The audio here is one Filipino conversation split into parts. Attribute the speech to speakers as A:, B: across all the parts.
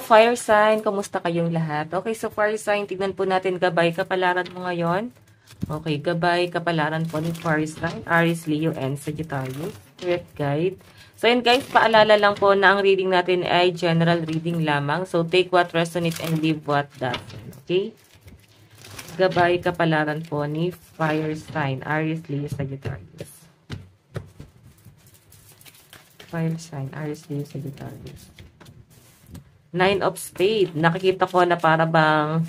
A: fire sign, kumusta kayong lahat? Okay, so fire sign, tignan po natin gabay kapalaran mo ngayon. Okay, gabay kapalaran po ni fire sign, Aries, Leo, and Sagittarius. Spirit guide. So yun guys, paalala lang po na ang reading natin ay general reading lamang. So take what resonates and leave what doesn't. Okay? Gabay kapalaran po ni fire sign, Aries, Leo, Sagittarius. Fire sign, Aries, Leo, Sagittarius. Nine of Spades. Nakikita ko na para bang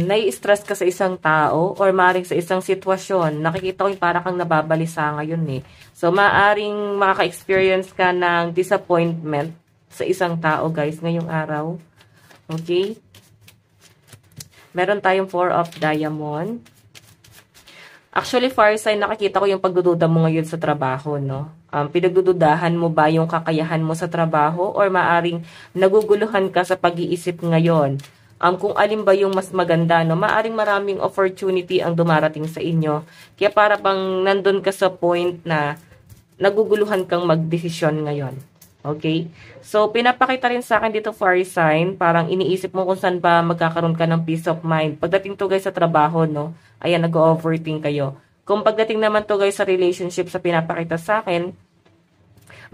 A: nai-stress ka sa isang tao or maaaring sa isang sitwasyon. Nakikita ko yung para kang nababalisa ngayon eh. So, maaaring makaka-experience ka ng disappointment sa isang tao guys ngayong araw. Okay? Meron tayong Four of Diamond. Actually, fire sign, nakikita ko yung pagdududa mo ngayon sa trabaho, no? Pinagdududahan mo ba yung kakayahan mo sa trabaho or maaring naguguluhan ka sa pag-iisip ngayon? Kung alin ba yung mas maganda, no? Maaring maraming opportunity ang dumarating sa inyo. Kaya para bang nandun ka sa point na naguguluhan kang magdesisyon ngayon. Okay? So, pinapakita rin sa akin dito fire sign, parang iniisip mo kung saan ba magkakaroon ka ng peace of mind. Pagdating to guys sa trabaho, no? Ayan, nag-overthink kayo. Kung pagdating naman to guys sa relationship sa pinapakita sa akin,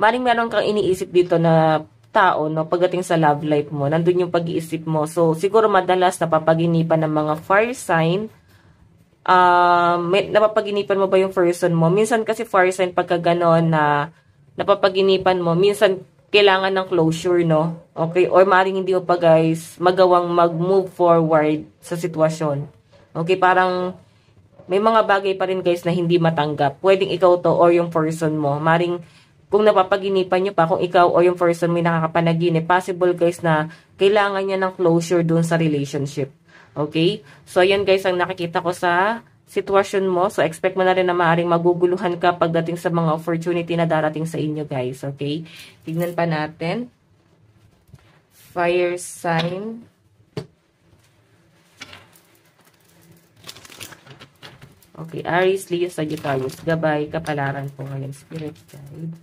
A: maring meron kang iniisip dito na tao, no? Pagdating sa love life mo, nandun yung pag-iisip mo. So, siguro madalas napapaginipan ng mga fire sign. Napapaginipan mo ba yung person mo? Minsan kasi fire sign pagka ganon na napapaginipan mo, minsan kailangan ng closure, no? Okay? Or maring hindi mo pa guys magawang mag-move forward sa sitwasyon. Okay, parang may mga bagay pa rin guys na hindi matanggap. Pwedeng ikaw to or yung person mo. Maring kung napapaginipan nyo pa, kung ikaw o yung person may nakakapanaginip, possible guys na kailangan niya ng closure dun sa relationship. Okay? So, ayan guys ang nakikita ko sa sitwasyon mo. So, expect mo na rin na maaaring maguguluhan ka pagdating sa mga opportunity na darating sa inyo guys. Okay? Tignan pa natin. Fire sign. Okay, Aries, Leo, Sagittarius. Gabay, kapalaran po ngayon. Spirit guide.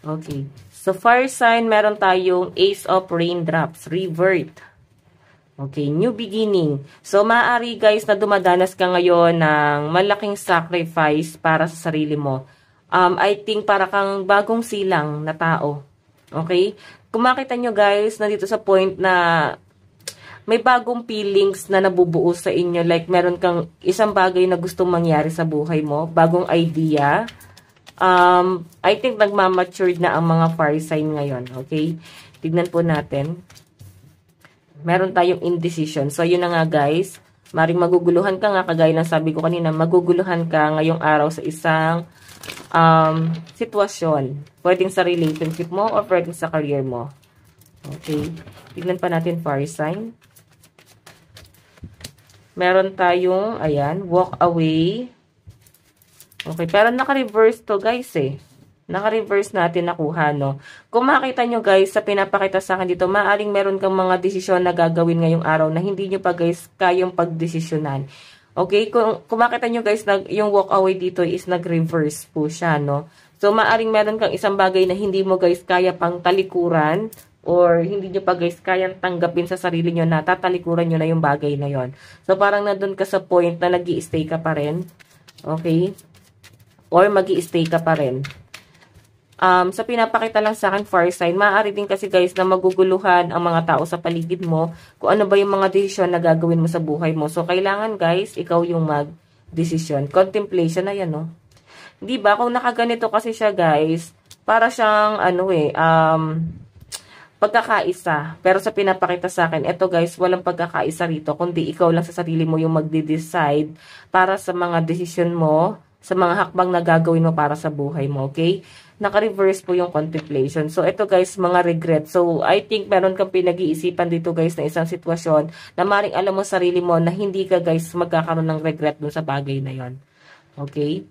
A: Okay. So, fire sign, meron tayong Ace of Raindrops. Revert. Okay, new beginning. So, maaari guys na dumadanas ka ngayon ng malaking sacrifice para sa sarili mo. I think para kang bagong silang na tao. Okay? Kung makita nyo guys, nandito sa point na may bagong feelings na nabubuo sa inyo. Like, meron kang isang bagay na gustong mangyari sa buhay mo. Bagong idea. I think nagmamatured na ang mga fire sign ngayon. Okay? Tignan po natin. Meron tayong indecision. So, yun na nga guys. Maring maguguluhan ka nga. Kagaya ng sabi ko kanina, maguguluhan ka ngayong araw sa isang sitwasyon. Pwedeng sa relationship mo or pwedeng sa career mo. Okay. Tignan pa natin fire sign. Meron tayong, ayan, walk away. Okay. Pero naka-reverse to guys eh. Naka-reverse natin nakuha, no? Kung makita nyo guys, sa pinapakita sa akin dito, maaaring meron kang mga desisyon na gagawin ngayong araw na hindi nyo pa guys kayong pagdesisyonan. Okay? Kung makita nyo guys, yung walk away dito is nag-reverse po siya, no? So, maaaring meron kang isang bagay na hindi mo guys kaya pang talikuran or hindi nyo pa guys kayang tanggapin sa sarili nyo na tatalikuran nyo na yung bagay na yon. So, parang nandun ka sa point na nag-i-stay ka pa rin. Okay? Or mag-i-stay ka pa rin. Sa pinapakita lang sa akin, fire sign, maaari din kasi guys na maguguluhan ang mga tao sa paligid mo kung ano ba yung mga desisyon na gagawin mo sa buhay mo. So, kailangan guys, ikaw yung mag-desisyon. Contemplation na yan, no? Diba? Kung nakaganito kasi siya guys, para siyang, pagkakaisa. Pero sa pinapakita sa akin, eto guys, walang pagkakaisa rito, kundi ikaw lang sa sarili mo yung magde-decide para sa mga desisyon mo, sa mga hakbang na gagawin mo para sa buhay mo, okay? Naka-reverse po yung contemplation. So, ito guys, mga regret. So, I think meron kang pinag-iisipan dito guys na isang sitwasyon na maring alam mo sarili mo na hindi ka guys magkakaroon ng regret dun sa bagay na yon. Okay?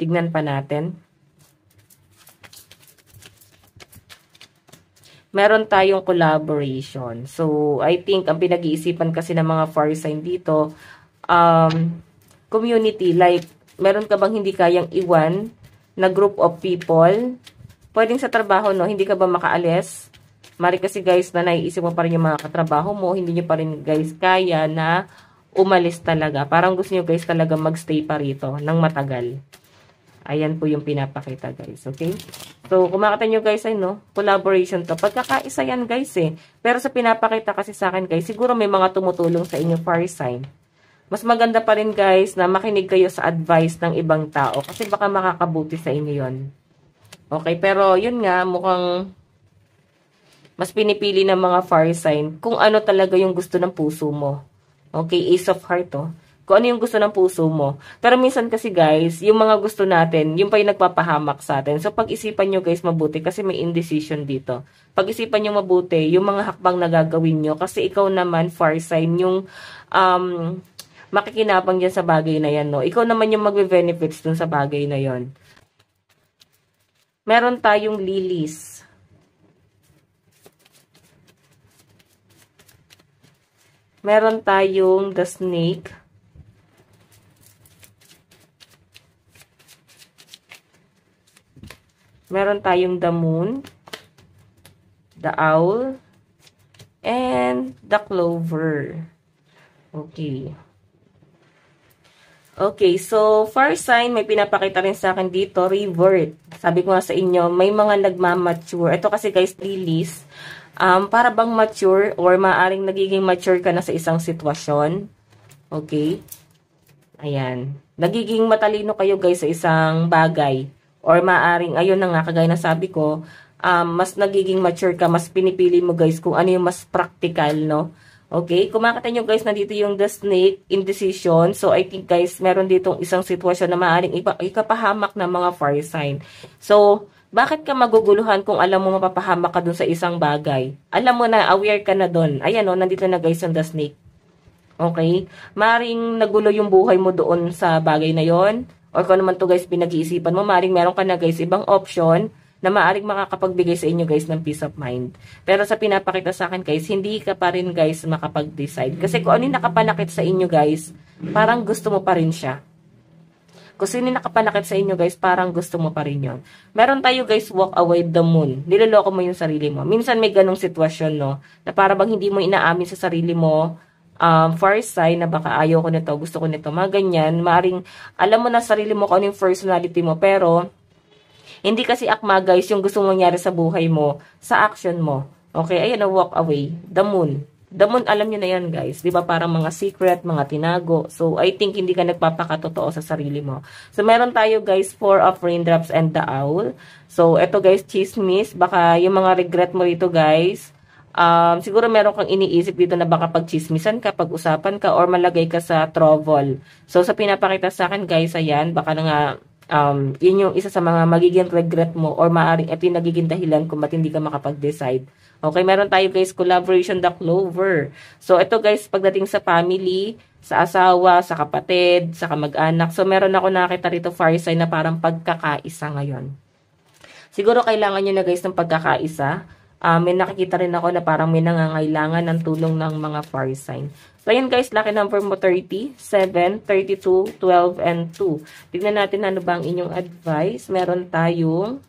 A: Tignan pa natin. meron tayong collaboration. So, I think, ang pinag-iisipan kasi ng mga fire sign dito, community, like, meron ka bang hindi kayang iwan na group of people? Pwedeng sa trabaho, no? Hindi ka ba makaalis? Mari kasi guys na naiisip mo pa rin yung mga katrabaho mo, hindi nyo pa rin guys kaya na umalis talaga. Parang gusto nyo guys talaga magstay pa rito ng matagal. Ayan po yung pinapakita guys, okay? So, kung makita nyo guys ay no, collaboration to. Pagkakaisa yan guys eh. Pero sa pinapakita kasi sa akin guys, siguro may mga tumutulong sa inyo fire sign. Mas maganda pa rin guys na makinig kayo sa advice ng ibang tao kasi baka makakabuti sa inyo yon. Okay, pero yun nga, mukhang mas pinipili ng mga fire sign kung ano talaga yung gusto ng puso mo. Okay, Ace of Heart, oh. Kung ano yung gusto ng puso mo. Pero minsan kasi guys, yung mga gusto natin, yung pa yung nagpapahamak sa atin. So pag-isipan nyo guys mabuti kasi may indecision dito. Pag-isipan nyo mabuti yung mga hakbang na gagawin nyo kasi ikaw naman, fire sign, yung makikinabang dyan sa bagay na yan, no? Ikaw naman yung magbe-benefits dun sa bagay na yon. Meron tayong lilies. Meron tayong the snake. Meron tayong the moon, the owl, and the clover. Okay. Okay, so first sign, may pinapakita rin sa akin dito, revert. Sabi ko nga sa inyo, may mga nagmamature. Ito kasi guys, lilies. Para bang mature or maaring nagiging mature ka na sa isang sitwasyon. Okay? Ayan. Nagiging matalino kayo guys sa isang bagay. Or maaring, ayun na nga, kagaya na sabi ko, mas nagiging mature ka, mas pinipili mo guys kung ano yung mas practical, no? Okay? Kung makita nyo guys, nandito yung the snake, indecision. So, I think guys, meron ditong isang sitwasyon na maaring ikapahamak ng mga fire sign. So, bakit ka maguguluhan kung alam mo mapapahamak ka dun sa isang bagay? Alam mo na, aware ka na dun. Ayan o, nandito na guys yung the snake. Okay? Maring nagulo yung buhay mo doon sa bagay na yon. Or kung naman to guys, pinag-iisipan mo, maring meron ka na guys ibang option na maaring makakapagbigay sa inyo guys ng peace of mind. Pero sa pinapakita sa akin guys, hindi ka pa rin guys makapag-decide. Kasi kung ano yung nakapanakit sa inyo guys, parang gusto mo pa rin siya. Kung sino nakapanakit sa inyo guys, parang gusto mo pa rin yun. Meron tayo guys, walk away the moon. Niloloko mo yung sarili mo. Minsan may ganong sitwasyon, no? Na para bang hindi mo inaamin sa sarili mo, far sign na baka ayaw ko nito, gusto ko nito, mga ganyan. Maring alam mo na sarili mo kung ano yung personality mo, pero hindi kasi akma guys yung gusto mong mangyari sa buhay mo, sa action mo. Okay, ayan na, walk away. The moon. The moon, alam nyo na yan guys. Di ba parang mga secret, mga tinago. So, I think hindi ka nagpapakatotoo sa sarili mo. So, meron tayo guys, 4 of raindrops and the owl. So, eto guys, chismis. Baka yung mga regret mo dito guys, siguro meron kang iniisip dito na baka pagchismisan ka, pag-usapan ka, or malagay ka sa trouble. So, sa pinapakita sa akin guys, ayan, baka na nga, yun yung isa sa mga magiging regret mo, or maaaring ito yung nagiging dahilan kung ba't hindi ka makapag-decide. Okay, meron tayo guys, collaboration, the clover. So, ito guys, pagdating sa family, sa asawa, sa kapatid, sa kamag-anak. So, meron ako nakita rito fire sign na parang pagkakaisa ngayon. Siguro kailangan nyo na guys ng pagkakaisa. May nakikita rin ako na parang may nangangailangan ng tulong ng mga fire sign. So, ayan guys, lucky number mo 30, 7, 32, 12, and 2. Tignan natin ano ba ang inyong advice. Meron tayong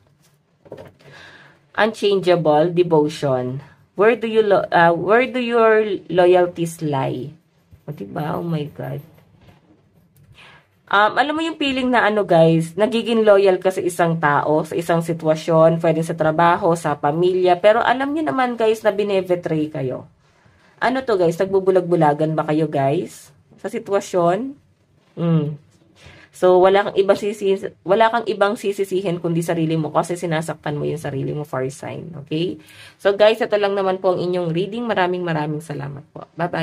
A: unchangeable devotion. Where do your loyalties lie? O, diba? Oh my God. Alam mo yung feeling na ano guys, nagiging loyal ka sa isang tao, sa isang sitwasyon, pwede sa trabaho, sa pamilya, pero alam niyo naman guys na binebetray kayo. Ano to guys, nagbubulag-bulagan ba kayo guys? Sa sitwasyon? So, wala kang ibang sisisihin kundi sarili mo kasi sinasaktan mo yung sarili mo, fire sign. Okay? So, guys, ito lang naman po ang inyong reading. Maraming salamat po. Bye-bye.